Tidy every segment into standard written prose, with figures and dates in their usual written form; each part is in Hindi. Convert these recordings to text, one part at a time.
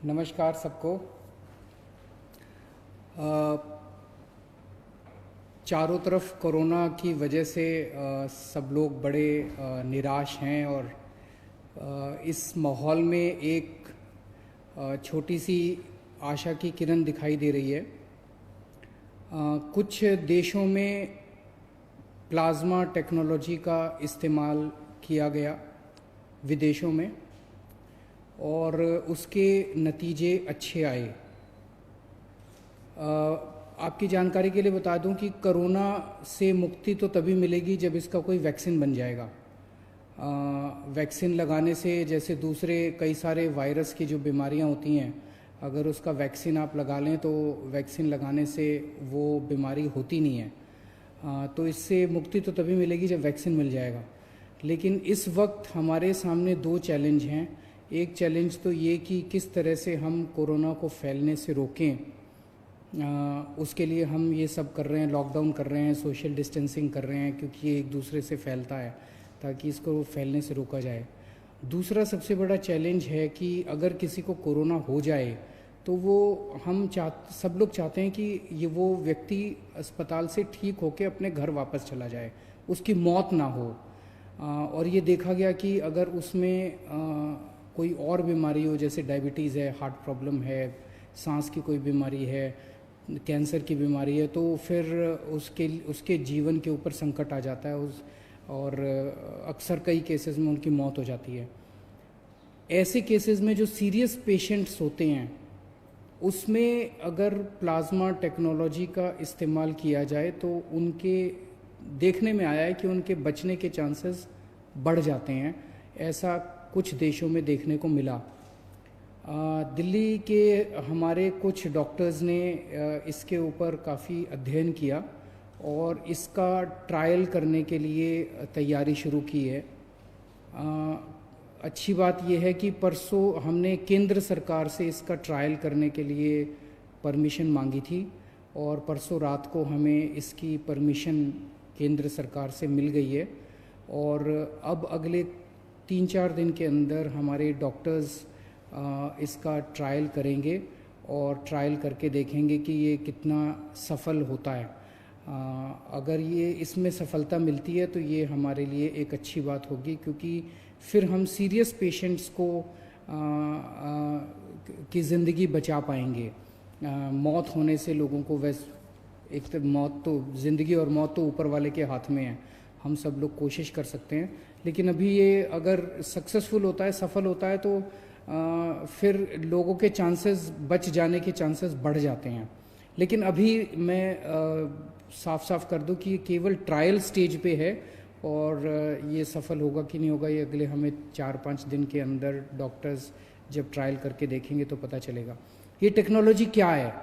नमस्कार सबको। चारों तरफ कोरोना की वजह से सब लोग बड़े निराश हैं और इस माहौल में एक छोटी सी आशा की किरण दिखाई दे रही है। कुछ देशों में प्लाज्मा टेक्नोलॉजी का इस्तेमाल किया गया विदेशों में और उसके नतीजे अच्छे आए। आपकी जानकारी के लिए बता दूं कि कोरोना से मुक्ति तो तभी मिलेगी जब इसका कोई वैक्सीन बन जाएगा। वैक्सीन लगाने से जैसे दूसरे कई सारे वायरस की जो बीमारियां होती हैं, अगर उसका वैक्सीन आप लगा लें तो वैक्सीन लगाने से वो बीमारी होती नहीं है। तो इससे मुक्ति तो तभी मिलेगी जब वैक्सीन मिल जाएगा। लेकिन इस वक्त हमारे सामने दो चैलेंज हैं। एक चैलेंज तो ये कि किस तरह से हम कोरोना को फैलने से रोकें। उसके लिए हम ये सब कर रहे हैं, लॉकडाउन कर रहे हैं, सोशल डिस्टेंसिंग कर रहे हैं, क्योंकि ये एक दूसरे से फैलता है, ताकि इसको फैलने से रोका जाए। दूसरा सबसे बड़ा चैलेंज है कि अगर किसी को कोरोना हो जाए तो वो सब लोग चाहते हैं कि ये वो व्यक्ति अस्पताल से ठीक होकर अपने घर वापस चला जाए, उसकी मौत ना हो। और ये देखा गया कि अगर उसमें कोई और बीमारी हो, जैसे डायबिटीज़ है, हार्ट प्रॉब्लम है, सांस की कोई बीमारी है, कैंसर की बीमारी है, तो फिर उसके जीवन के ऊपर संकट आ जाता है और अक्सर कई केसेस में उनकी मौत हो जाती है। ऐसे केसेस में जो सीरियस पेशेंट्स होते हैं उसमें अगर प्लाज्मा टेक्नोलॉजी का इस्तेमाल किया जाए तो उनके देखने में आया है कि उनके बचने के चांसेस बढ़ जाते हैं। ऐसा कुछ देशों में देखने को मिला। दिल्ली के हमारे कुछ डॉक्टर्स ने इसके ऊपर काफ़ी अध्ययन किया और इसका ट्रायल करने के लिए तैयारी शुरू की है। अच्छी बात यह है कि परसों हमने केंद्र सरकार से इसका ट्रायल करने के लिए परमिशन मांगी थी और परसों रात को हमें इसकी परमिशन केंद्र सरकार से मिल गई है। और अब अगले 3-4 दिन के अंदर हमारे डॉक्टर्स इसका ट्रायल करेंगे और ट्रायल करके देखेंगे कि ये कितना सफल होता है। अगर ये इसमें सफलता मिलती है तो ये हमारे लिए एक अच्छी बात होगी, क्योंकि फिर हम सीरियस पेशेंट्स को की ज़िंदगी बचा पाएंगे। मौत होने से लोगों को एक तो मौत तो ज़िंदगी और मौत तो ऊपर वाले के हाथ में है। हम सब लोग कोशिश कर सकते हैं, लेकिन अभी ये अगर सक्सेसफुल होता है, सफल होता है, तो फिर लोगों के चांसेस बच जाने के चांसेस बढ़ जाते हैं। लेकिन अभी मैं साफ साफ कर दूं कि केवल ट्रायल स्टेज पे है और ये सफल होगा कि नहीं होगा ये अगले हमें 4-5 दिन के अंदर डॉक्टर्स जब ट्रायल करके देखेंगे तो पता चलेगा। ये टेक्नोलॉजी क्या है?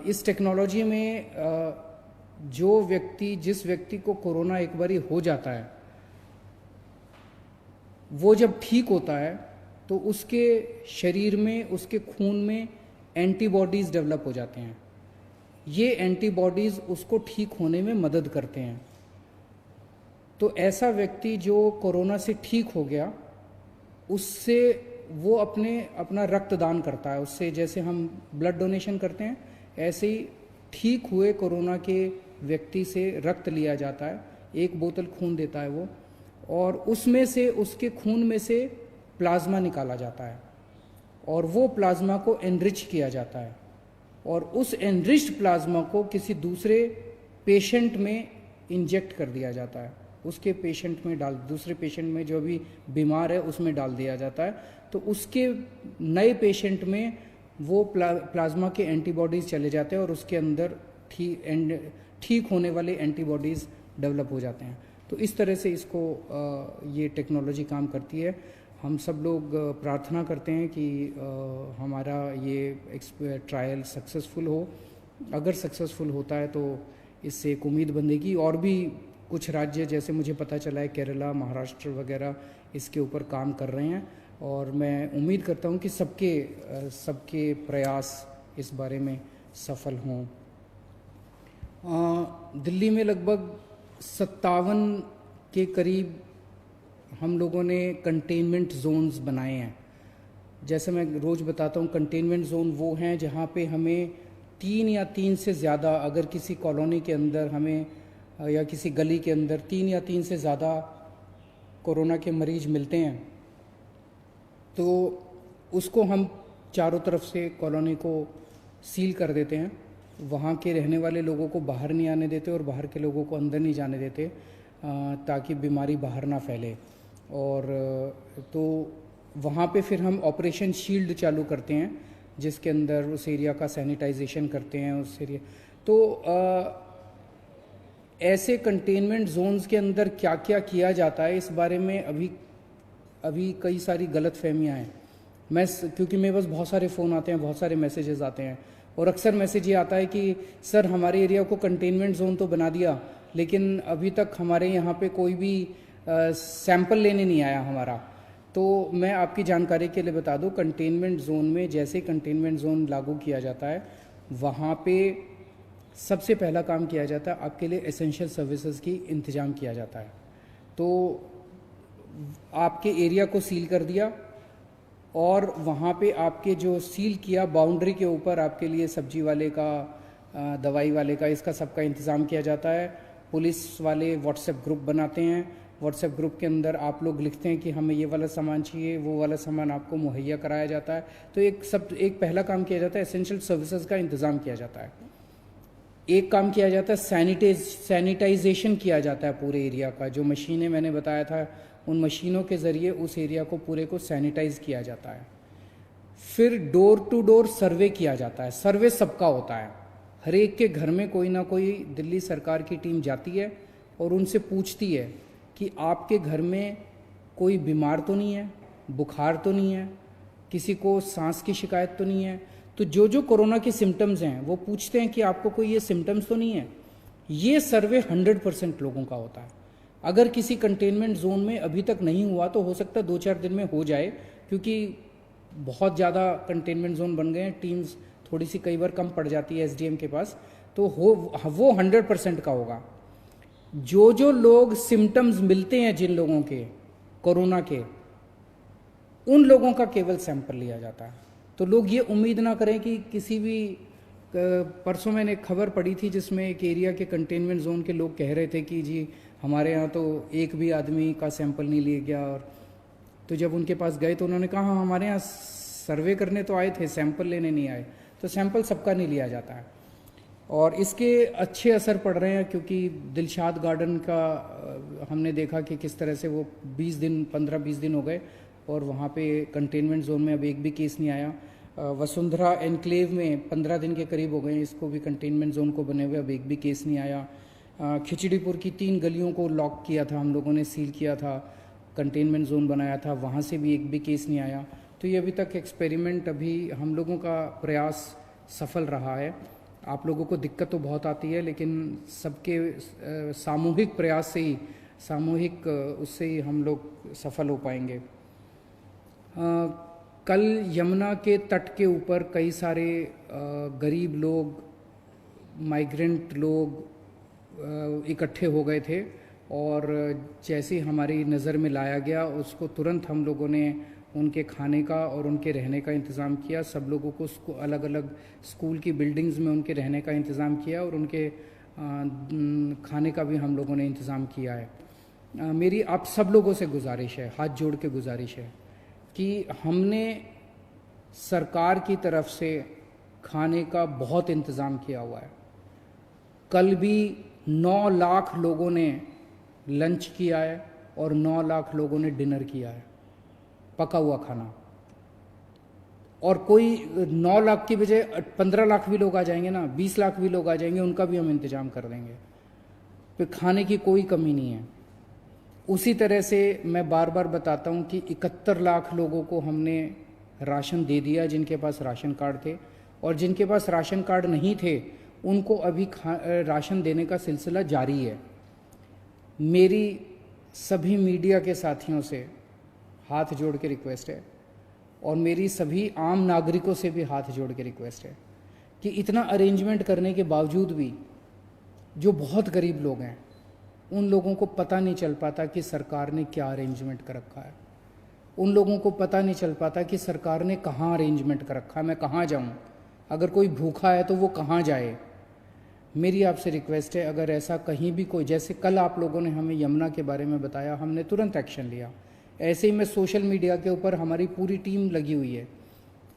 इस टेक्नोलॉजी में जिस व्यक्ति को कोरोना एक बारी हो जाता है, वो जब ठीक होता है तो उसके शरीर में, उसके खून में एंटीबॉडीज़ डेवलप हो जाते हैं। ये एंटीबॉडीज़ उसको ठीक होने में मदद करते हैं। तो ऐसा व्यक्ति जो कोरोना से ठीक हो गया, उससे वो अपना रक्तदान करता है। उससे जैसे हम ब्लड डोनेशन करते हैं, ऐसे ही ठीक हुए कोरोना के व्यक्ति से रक्त लिया जाता है। 1 बोतल खून देता है वो, और उसमें से, उसके खून में से प्लाज्मा निकाला जाता है और वो प्लाज्मा को एनरिच किया जाता है और उस एनरिच्ड प्लाज्मा को किसी दूसरे पेशेंट में इंजेक्ट कर दिया जाता है। उसके पेशेंट में दूसरे पेशेंट में जो भी बीमार है उसमें डाल दिया जाता है। तो उसके नए पेशेंट में वो प्लाज्मा के एंटीबॉडीज़ चले जाते हैं और उसके अंदर ठीक होने वाले एंटीबॉडीज़ डेवलप हो जाते हैं। तो इस तरह से ये टेक्नोलॉजी काम करती है। हम सब लोग प्रार्थना करते हैं कि हमारा ये ट्रायल सक्सेसफुल हो। अगर सक्सेसफुल होता है तो इससे एक उम्मीद बंधेगी। और भी कुछ राज्य, जैसे मुझे पता चला है केरला, महाराष्ट्र वगैरह इसके ऊपर काम कर रहे हैं और मैं उम्मीद करता हूं कि सबके प्रयास इस बारे में सफल हों। दिल्ली में लगभग 57 के करीब हम लोगों ने कंटेनमेंट जोन्स बनाए हैं। जैसे मैं रोज़ बताता हूँ, कंटेनमेंट जोन वो हैं जहाँ पे हमें 3 या 3 से ज़्यादा, अगर किसी कॉलोनी के अंदर हमें या किसी गली के अंदर 3 या 3 से ज़्यादा कोरोना के मरीज मिलते हैं, तो उसको हम चारों तरफ से कॉलोनी को सील कर देते हैं। वहाँ के रहने वाले लोगों को बाहर नहीं आने देते और बाहर के लोगों को अंदर नहीं जाने देते, ताकि बीमारी बाहर ना फैले। और तो वहाँ पे फिर हम ऑपरेशन शील्ड चालू करते हैं, जिसके अंदर उस एरिया का सैनिटाइजेशन करते हैं उस एरिया। तो ऐसे कंटेनमेंट जोन्स के अंदर क्या क्या किया जाता है, इस बारे में अभी कई सारी गलत फहमियाँ हैं। क्योंकि मेरे पास बहुत सारे फ़ोन आते हैं, बहुत सारे मैसेजेस आते हैं, और अक्सर मैसेज ये आता है कि सर हमारे एरिया को कंटेनमेंट जोन तो बना दिया, लेकिन अभी तक हमारे यहाँ पे कोई भी सैंपल लेने नहीं आया हमारा। तो मैं आपकी जानकारी के लिए बता दूं, कंटेनमेंट जोन में जैसे कंटेनमेंट जोन लागू किया जाता है, वहाँ पे सबसे पहला काम किया जाता है, आपके लिए एसेंशियल सर्विसेज की इंतज़ाम किया जाता है। तो आपके एरिया को सील कर दिया, और वहाँ पे आपके जो सील किया बाउंड्री के ऊपर आपके लिए सब्जी वाले का, दवाई वाले का, इसका सबका इंतज़ाम किया जाता है। पुलिस वाले व्हाट्सएप ग्रुप बनाते हैं, व्हाट्सएप ग्रुप के अंदर आप लोग लिखते हैं कि हमें ये वाला सामान चाहिए, वो वाला सामान आपको मुहैया कराया जाता है। तो एक पहला काम किया जाता है, एसेंशियल सर्विसेज का इंतज़ाम किया जाता है। एक काम किया जाता है, सैनिटाइजेशन किया जाता है पूरे एरिया का। जो मशीनें मैंने बताया था, उन मशीनों के ज़रिए उस एरिया को पूरे को सैनिटाइज किया जाता है। फिर डोर टू डोर सर्वे किया जाता है। सर्वे सबका होता है, हर एक के घर में कोई ना कोई दिल्ली सरकार की टीम जाती है और उनसे पूछती है कि आपके घर में कोई बीमार तो नहीं है, बुखार तो नहीं है, किसी को सांस की शिकायत तो नहीं है। तो जो कोरोना के सिम्टम्स हैं वो पूछते हैं कि आपको कोई ये सिम्टम्स तो नहीं है। ये सर्वे 100% लोगों का होता है। अगर किसी कंटेनमेंट जोन में अभी तक नहीं हुआ तो हो सकता है 2-4 दिन में हो जाए, क्योंकि बहुत ज़्यादा कंटेनमेंट जोन बन गए हैं, टीम्स थोड़ी सी कई बार कम पड़ जाती है एसडीएम के पास, तो वो 100% का होगा। जो लोग सिम्टम्स मिलते हैं जिन लोगों के कोरोना के, उन लोगों का केवल सैंपल लिया जाता है। तो लोग ये उम्मीद ना करें कि किसी भी, परसों मैंने एक खबर पढ़ी थी जिसमें एक एरिया के कंटेनमेंट जोन के लोग कह रहे थे कि जी हमारे यहाँ तो एक भी आदमी का सैंपल नहीं लिया गया। और तो जब उनके पास गए तो उन्होंने कहा हाँ, हमारे यहाँ सर्वे करने तो आए थे, सैंपल लेने नहीं आए। तो सैंपल सबका नहीं लिया जाता है, और इसके अच्छे असर पड़ रहे हैं, क्योंकि दिलशाद गार्डन का हमने देखा कि किस तरह से वो 15-20 दिन हो गए और वहाँ पे कंटेनमेंट जोन में अब एक भी केस नहीं आया। वसुंधरा एनक्लेव में 15 दिन के करीब हो गए, इसको भी कंटेनमेंट जोन को बने हुए अब एक भी केस नहीं आया। खिचड़ीपुर की 3 गलियों को लॉक किया था हम लोगों ने, सील किया था, कंटेनमेंट जोन बनाया था, वहाँ से भी एक भी केस नहीं आया। तो ये अभी तक एक्सपेरिमेंट, अभी हम लोगों का प्रयास सफल रहा है। आप लोगों को दिक्कत तो बहुत आती है, लेकिन सबके सामूहिक प्रयास से ही, सामूहिक उससे ही हम लोग सफल हो पाएंगे। कल यमुना के तट के ऊपर कई सारे गरीब लोग, माइग्रेंट लोग इकट्ठे हो गए थे, और जैसे हमारी नज़र में लाया गया उसको तुरंत हम लोगों ने उनके खाने का और उनके रहने का इंतज़ाम किया। सब लोगों को अलग अलग स्कूल की बिल्डिंग्स में उनके रहने का इंतज़ाम किया, और उनके खाने का भी हम लोगों ने इंतज़ाम किया है। मेरी आप सब लोगों से गुजारिश है, हाथ जोड़ के गुजारिश है, कि हमने सरकार की तरफ से खाने का बहुत इंतज़ाम किया हुआ है। कल भी 9 लाख लोगों ने लंच किया है और 9 लाख लोगों ने डिनर किया है, पका हुआ खाना। और कोई 9 लाख की बजाय 15 लाख भी लोग आ जाएंगे ना, 20 लाख भी लोग आ जाएंगे, उनका भी हम इंतज़ाम कर देंगे। फिर खाने की कोई कमी नहीं है। उसी तरह से मैं बार बार बताता हूँ कि 71 लाख लोगों को हमने राशन दे दिया, जिनके पास राशन कार्ड थे, और जिनके पास राशन कार्ड नहीं थे उनको अभी राशन देने का सिलसिला जारी है। मेरी सभी मीडिया के साथियों से हाथ जोड़ के रिक्वेस्ट है, और मेरी सभी आम नागरिकों से भी हाथ जोड़ के रिक्वेस्ट है कि इतना अरेंजमेंट करने के बावजूद भी जो बहुत गरीब लोग हैं, उन लोगों को पता नहीं चल पाता कि सरकार ने क्या अरेंजमेंट कर रखा है। उन लोगों को पता नहीं चल पाता कि सरकार ने कहाँ अरेंजमेंट कर रखा है, मैं कहाँ जाऊँ, अगर कोई भूखा है तो वो कहाँ जाए। मेरी आपसे रिक्वेस्ट है, अगर ऐसा कहीं भी कोई, जैसे कल आप लोगों ने हमें यमुना के बारे में बताया, हमने तुरंत एक्शन लिया। ऐसे ही मैं सोशल मीडिया के ऊपर हमारी पूरी टीम लगी हुई है।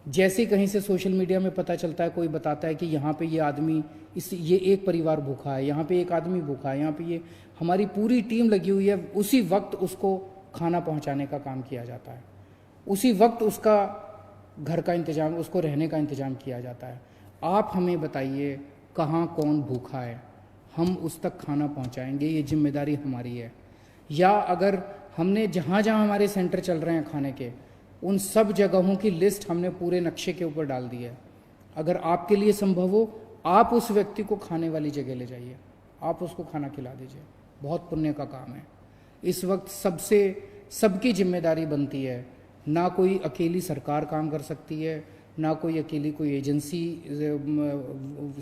जैसे कहीं से सोशल मीडिया में पता चलता है, कोई बताता है कि यहाँ पे ये आदमी, ये एक परिवार भूखा है, यहाँ पे एक आदमी भूखा है, यहाँ पे ये, हमारी पूरी टीम लगी हुई है। उसी वक्त उसको खाना पहुँचाने का काम किया जाता है, उसी वक्त उसका घर का इंतज़ाम, उसको रहने का इंतज़ाम किया जाता है। आप हमें बताइए कहाँ कौन भूखा है, हम उस तक खाना पहुँचाएंगे, ये जिम्मेदारी हमारी है। या अगर हमने जहाँ जहाँ हमारे सेंटर चल रहे हैं खाने के, उन सब जगहों की लिस्ट हमने पूरे नक्शे के ऊपर डाल दी है। अगर आपके लिए संभव हो, आप उस व्यक्ति को खाने वाली जगह ले जाइए, आप उसको खाना खिला दीजिए, बहुत पुण्य का काम है। इस वक्त सबकी जिम्मेदारी बनती है, ना कोई अकेली सरकार काम कर सकती है, ना कोई अकेली कोई एजेंसी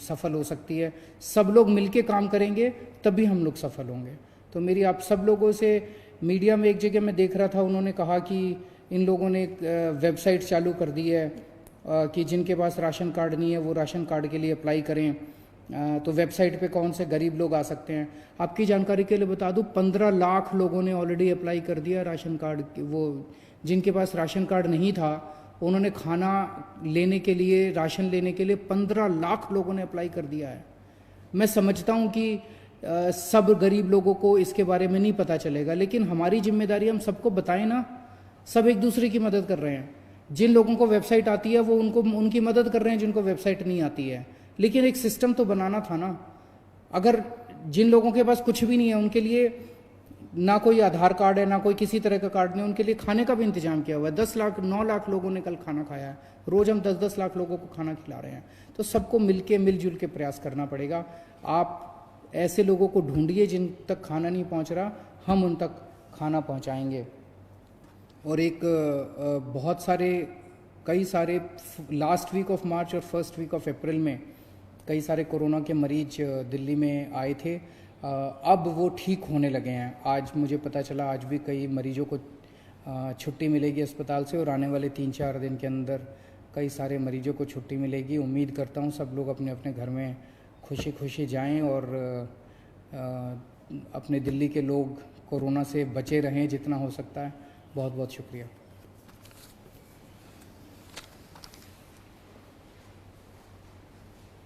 सफल हो सकती है। सब लोग मिलके काम करेंगे तभी हम लोग सफल होंगे। तो मेरी आप सब लोगों से, मीडिया में एक जगह मैं देख रहा था, उन्होंने कहा कि इन लोगों ने एक वेबसाइट चालू कर दी है कि जिनके पास राशन कार्ड नहीं है वो राशन कार्ड के लिए अप्लाई करें। तो वेबसाइट पे कौन से गरीब लोग आ सकते हैं। आपकी जानकारी के लिए बता दूं, 15 लाख लोगों ने ऑलरेडी अप्लाई कर दिया राशन कार्ड। वो जिनके पास राशन कार्ड नहीं था, उन्होंने खाना लेने के लिए, राशन लेने के लिए 15 लाख लोगों ने अप्लाई कर दिया है। मैं समझता हूं कि सब गरीब लोगों को इसके बारे में नहीं पता चलेगा, लेकिन हमारी जिम्मेदारी, हम सबको बताएं ना। सब एक दूसरे की मदद कर रहे हैं। जिन लोगों को वेबसाइट आती है वो उनकी मदद कर रहे हैं जिनको वेबसाइट नहीं आती है। लेकिन एक सिस्टम तो बनाना था ना। अगर जिन लोगों के पास कुछ भी नहीं है, उनके लिए ना कोई आधार कार्ड है, ना कोई किसी तरह का कार्ड नहीं, उनके लिए खाने का भी इंतजाम किया हुआ है। 9 लाख लोगों ने कल खाना खाया है। रोज हम 10 लाख लोगों को खाना खिला रहे हैं। तो सबको मिलजुल के प्रयास करना पड़ेगा। आप ऐसे लोगों को ढूंढिए जिन तक खाना नहीं पहुंच रहा, हम उन तक खाना पहुंचाएंगे। और एक कई सारे लास्ट वीक ऑफ मार्च और फर्स्ट वीक ऑफ अप्रैल में कई सारे कोरोना के मरीज दिल्ली में आए थे। अब वो ठीक होने लगे हैं। आज मुझे पता चला, आज भी कई मरीजों को छुट्टी मिलेगी अस्पताल से, और आने वाले 3-4 दिन के अंदर कई सारे मरीजों को छुट्टी मिलेगी। उम्मीद करता हूँ सब लोग अपने अपने घर में खुशी खुशी जाएं और अपने दिल्ली के लोग कोरोना से बचे रहें जितना हो सकता है। बहुत बहुत शुक्रिया।